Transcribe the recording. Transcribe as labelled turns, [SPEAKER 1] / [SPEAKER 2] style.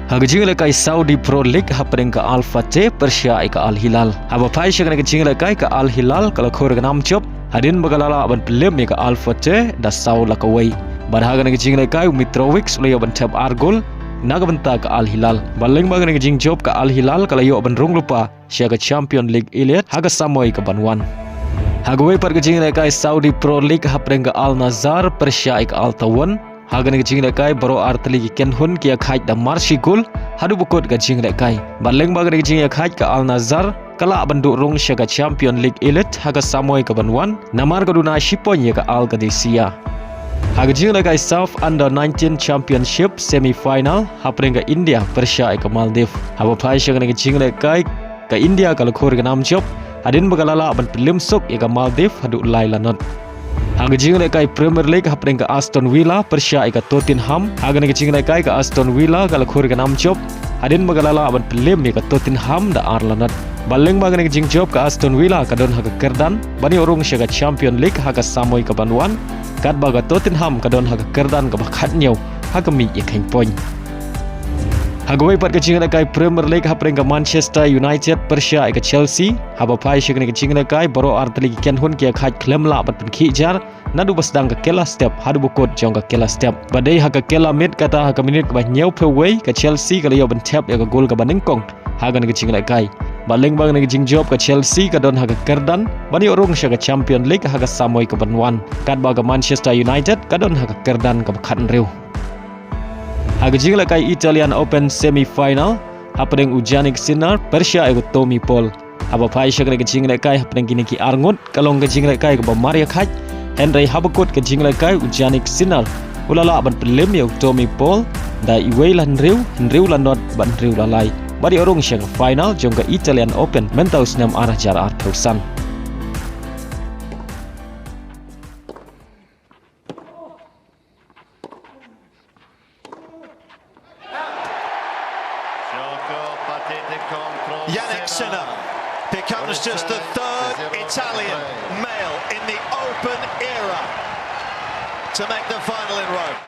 [SPEAKER 1] Hagajing lekai Saudi Pro League happening ke Al Fateh Persia ke Al Hilal. Haba pai syang hagajing lekai ke Al Hilal kalau khor ke nam chop hadin bagalala ban pelem ke Al Fateh da sau lakawai. Bar hagan hagajing lekai Mitrovic sulay ban tab Argol naga benta ke Al Hilal. Baleng bagan hagajing job ke Al Hilal kalau yo ban rung lupa syang Champion League Elite haga samoi ke Banwan. Hagawai par hagajing lekai Saudi Pro League happening ke Al Nazar Persia ke Al Tawan. Hagan gajing lekai baro arteli ken hun kia khaj da marshi gol hadu bukot gajing lekai baleng bagan gajing ya khaj ka Al Nazar kala banduk rung syaga Champion League Elite haga samoi ka Banwan namar kaduna shipon ya ka Al Qadisiyah. Hagajing lekai South Under 19 Championship semi final happening ka India Persia ka Maldives. Haba pai syaga gajing lekai ka India kala khor ka nam job hadin bagalala ban pelim sok ya ka Maldives hadu lai lanot. Hagajing lekai Premier League happening ke Aston Villa Persia ke Tottenham. Hagan gajing lekai ke Aston Villa kalau khur ke nam job hadin magalala aban pelim ke Tottenham da Arlanat. Baleng bagan gajing job ke Aston Villa ka don haga kerdan bani urung syaga Champion League haga samoi ke Banwan kat baga Tottenham ka don haga kerdan ke bakhat nyau haga mi kain point. Hagawai pat gajing lekai Premier League happening ke Manchester United Persia ke Chelsea. Haba pai syagani gajing lekai baro arteli ken hun kia khaj klem la bat pen khijar nadu basdang ke kela step hadu bukot jong ke kela step badai haga kela mid kata haga minit ke nyau peway ke Chelsea ka yo ben tap ya ke gol ke banengkong hagan gajing lekai baleng bang gajing job ke Chelsea ka don haga kerdan bani urung syaga Champion League haga samoi ke Banwan kat baga Manchester United ka don haga kerdan ke bakhat reu. Hagajing lekai Italian Open semi final happening Jannik Sinner Persia ke Tommy Paul. Haba pai syagani gajing lekai happening kini ki Arngut kalong gajing lekai ke Maria Khaj Henry Habakut gajing lekai Jannik Sinner ulala ban pelem ya Tommy Paul da iwei lan riu lan not ban riu lalai bari orong syang final jong ke Italian Open mentau senam arah jar artausan.
[SPEAKER 2] Jannik Sinner becomes just the third Italian male in the Open era to make the final in Rome.